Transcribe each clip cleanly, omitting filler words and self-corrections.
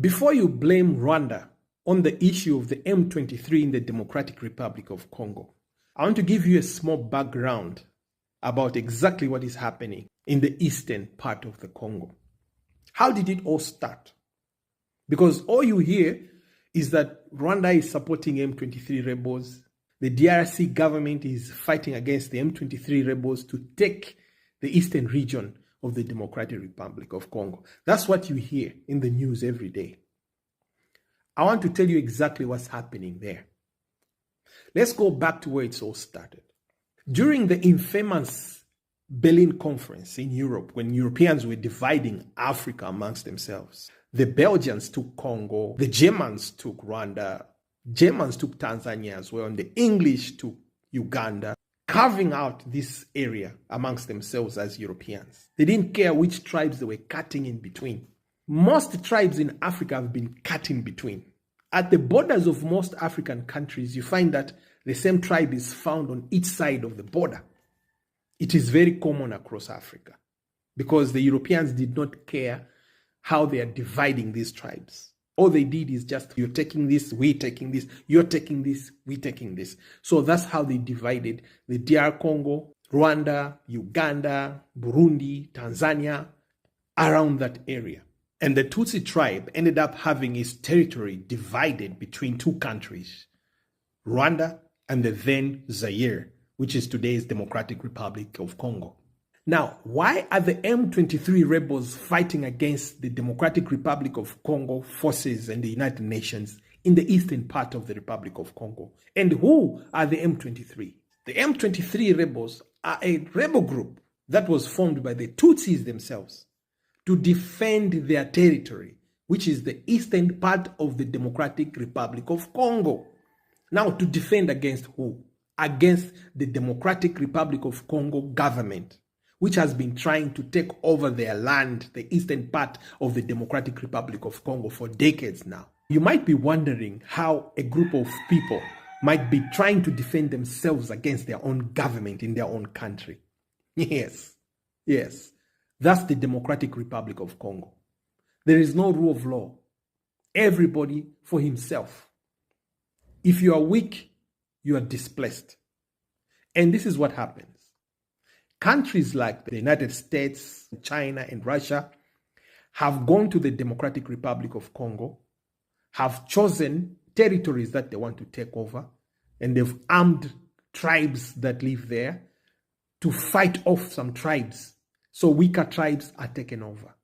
Before you blame Rwanda on the issue of the M23 in the Democratic Republic of Congo, I want to give you a small background about exactly what is happening in the eastern part of the Congo. How did it all start? Because all you hear is that Rwanda is supporting M23 rebels. The DRC government is fighting against the M23 rebels to take the eastern region of the Democratic Republic of Congo. That's what you hear in the news every day. I want to tell you exactly what's happening there. Let's go back to where it all started. During the infamous Berlin Conference in Europe, when Europeans were dividing Africa amongst themselves, the Belgians took Congo, the Germans took Rwanda, Germans took Tanzania as well, and the English took Uganda, carving out this area amongst themselves as Europeans. They didn't care which tribes they were cutting in between. Most tribes in Africa have been cut in between. At the borders of most African countries, you find that the same tribe is found on each side of the border. It is very common across Africa because the Europeans did not care how they are dividing these tribes. All they did is just, you're taking this, we're taking this, you're taking this, we're taking this. So that's how they divided the DR Congo, Rwanda, Uganda, Burundi, Tanzania, around that area. And the Tutsi tribe ended up having its territory divided between two countries, Rwanda and the then Zaire, which is today's Democratic Republic of Congo. Now, why are the M23 rebels fighting against the Democratic Republic of Congo forces and the United Nations in the eastern part of the Republic of Congo? And who are the M23? The M23 rebels are a rebel group that was formed by the Tutsis themselves to defend their territory, which is the eastern part of the Democratic Republic of Congo. Now, to defend against who? Against the Democratic Republic of Congo government, which has been trying to take over their land, the eastern part of the Democratic Republic of Congo, for decades now. You might be wondering how a group of people might be trying to defend themselves against their own government in their own country. Yes. That's the Democratic Republic of Congo. There is no rule of law. Everybody for himself. If you are weak, you are displaced. And this is what happens. Countries like the United States, China, and Russia have gone to the Democratic Republic of Congo, have chosen territories that they want to take over, and they've armed tribes that live there to fight off some tribes. So weaker tribes are taken over.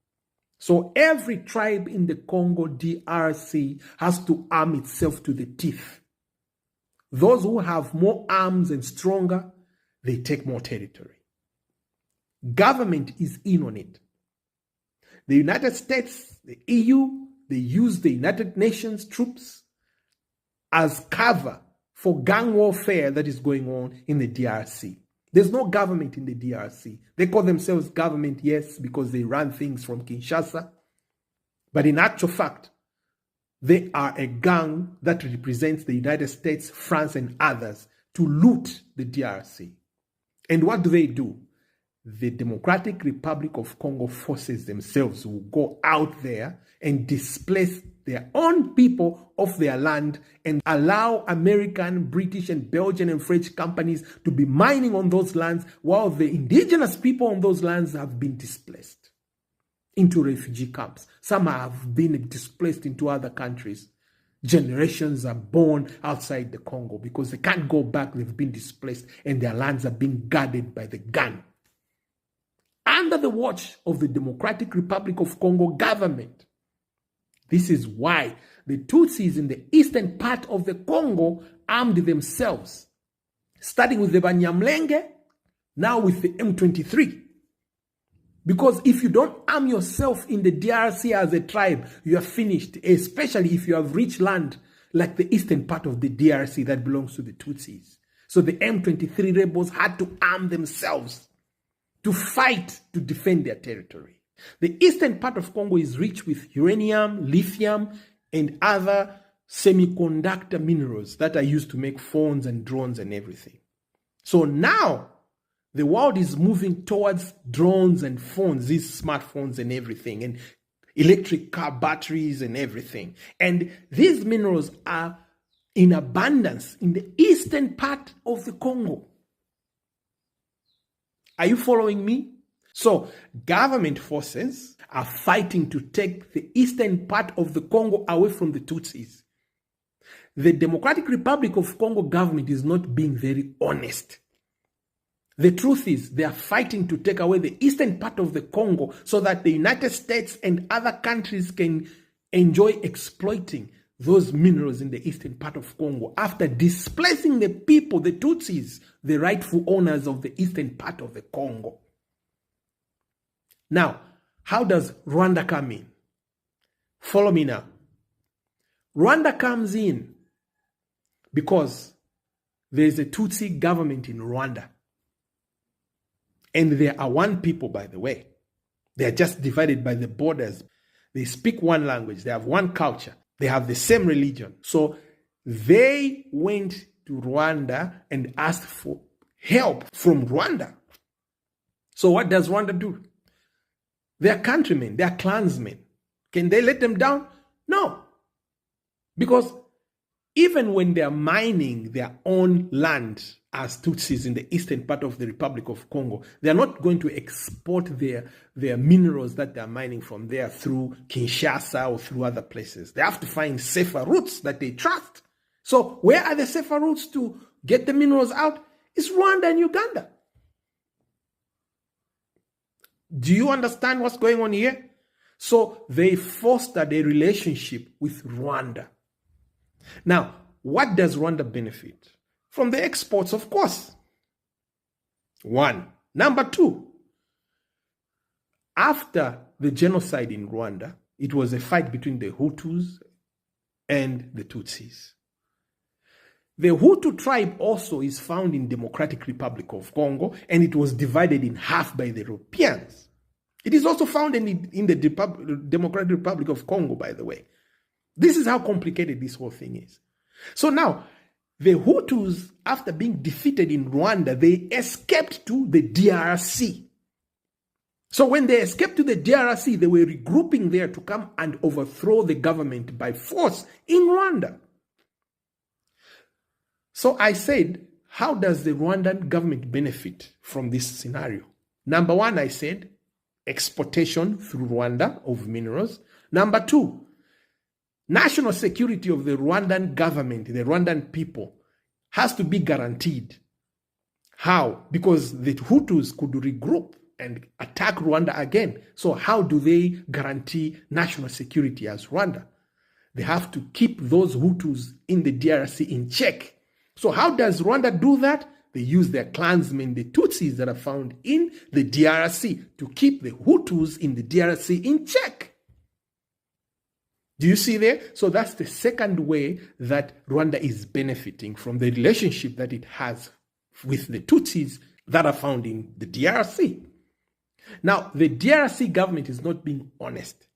So every tribe in the Congo DRC has to arm itself to the teeth. Those who have more arms and stronger, they take more territory. Government is in on it. The United States, the EU, they use the United Nations troops as cover for gang warfare that is going on in the DRC. There's no government in the DRC. They call themselves government, yes, because they run things from Kinshasa. But in actual fact, they are a gang that represents the United States, France, and others to loot the DRC. And what do? The Democratic Republic of Congo forces themselves will go out there and displace their own people off their land and allow American, British, and Belgian and French companies to be mining on those lands while the indigenous people on those lands have been displaced into refugee camps. Some have been displaced into other countries. Generations are born outside the Congo because they can't go back. They've been displaced and their lands are being guarded by the gun. Under the watch of the Democratic Republic of Congo government. This is why the Tutsis in the eastern part of the Congo armed themselves, starting with the Banyamulenge, now with the M23. Because if you don't arm yourself in the DRC as a tribe, you are finished, especially if you have rich land like the eastern part of the DRC that belongs to the Tutsis. So the M23 rebels had to arm themselves to fight to defend their territory. The eastern part of Congo is rich with uranium, lithium, and other semiconductor minerals that are used to make phones and drones and everything. So now, the world is moving towards drones and phones, these smartphones and everything. And electric car batteries and everything. And these minerals are in abundance in the eastern part of the Congo. Are you following me? So government forces are fighting to take the eastern part of the Congo away from the Tutsis. The Democratic Republic of Congo government is not being very honest. The truth is, they are fighting to take away the eastern part of the Congo so that the United States and other countries can enjoy exploiting those minerals in the eastern part of Congo after displacing the people, the Tutsis, the rightful owners of the eastern part of the Congo. Now, how does Rwanda come in? Follow me now. Rwanda comes in because there is a Tutsi government in Rwanda. And they are one people, by the way. They are just divided by the borders. They speak one language. They have one culture. They have the same religion. So they went to Rwanda and asked for help from Rwanda. So what does Rwanda do? They are countrymen. They are clansmen. Can they let them down? No. Because even when they are mining their own land as Tutsis in the eastern part of the Republic of Congo, they are not going to export their minerals that they are mining from there through Kinshasa or through other places. They have to find safer routes that they trust. So where are the safer routes to get the minerals out? It's Rwanda and Uganda. Do you understand what's going on here? So they fostered a relationship with Rwanda. Now, what does Rwanda benefit? From the exports, of course. One. Number two, after the genocide in Rwanda, it was a fight between the Hutus and the Tutsis. The Hutu tribe also is found in Democratic Republic of Congo, and it was divided in half by the Europeans. It is also found in the Democratic Republic of Congo, by the way. This is how complicated this whole thing is. So now, the Hutus, after being defeated in Rwanda, they escaped to the DRC. So when they escaped to the DRC, they were regrouping there to come and overthrow the government by force in Rwanda. So I said, how does the Rwandan government benefit from this scenario? Number one, I said, exportation through Rwanda of minerals. Number two, national security of the Rwandan government, the Rwandan people, has to be guaranteed. How? Because the Hutus could regroup and attack Rwanda again. So how do they guarantee national security as Rwanda? They have to keep those Hutus in the DRC in check. So how does Rwanda do that? They use their clansmen, the Tutsis that are found in the DRC, to keep the Hutus in the DRC in check. Do you see there? So that's the second way that Rwanda is benefiting from the relationship that it has with the Tutsis that are found in the DRC. Now, the DRC government is not being honest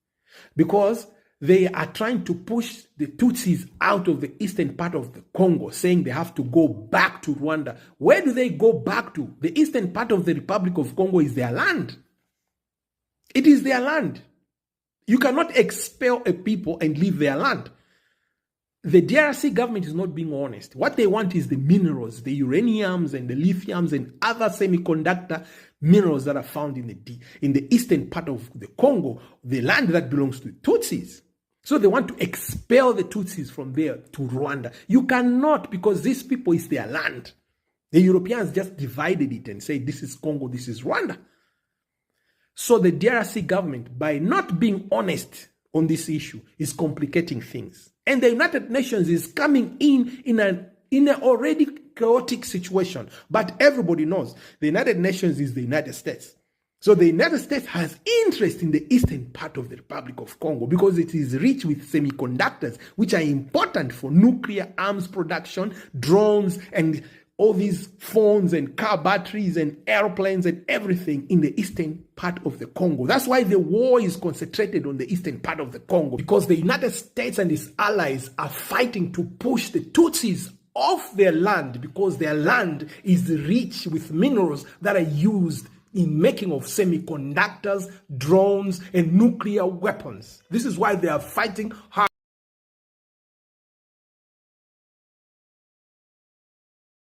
because they are trying to push the Tutsis out of the eastern part of the Congo, saying they have to go back to Rwanda. Where do they go back to? The eastern part of the Republic of Congo is their land. It is their land. You cannot expel a people and leave their land. The DRC government is not being honest. What they want is the minerals, the uraniums and the lithiums and other semiconductor minerals that are found in the eastern part of the Congo, the land that belongs to Tutsis. So they want to expel the Tutsis from there to Rwanda. You cannot, because these people is their land. The Europeans just divided it and said, this is Congo, this is Rwanda. So the DRC government, by not being honest on this issue, is complicating things. And the United Nations is coming in an already chaotic situation. But everybody knows the United Nations is the United States. So the United States has interest in the eastern part of the Republic of Congo because it is rich with semiconductors, which are important for nuclear arms production, drones, and all these phones and car batteries and airplanes and everything in the eastern part of the Congo. That's why the war is concentrated on the eastern part of the Congo, because the United States and its allies are fighting to push the Tutsis off their land because their land is rich with minerals that are used in making of semiconductors, drones, and nuclear weapons. This is why they are fighting hard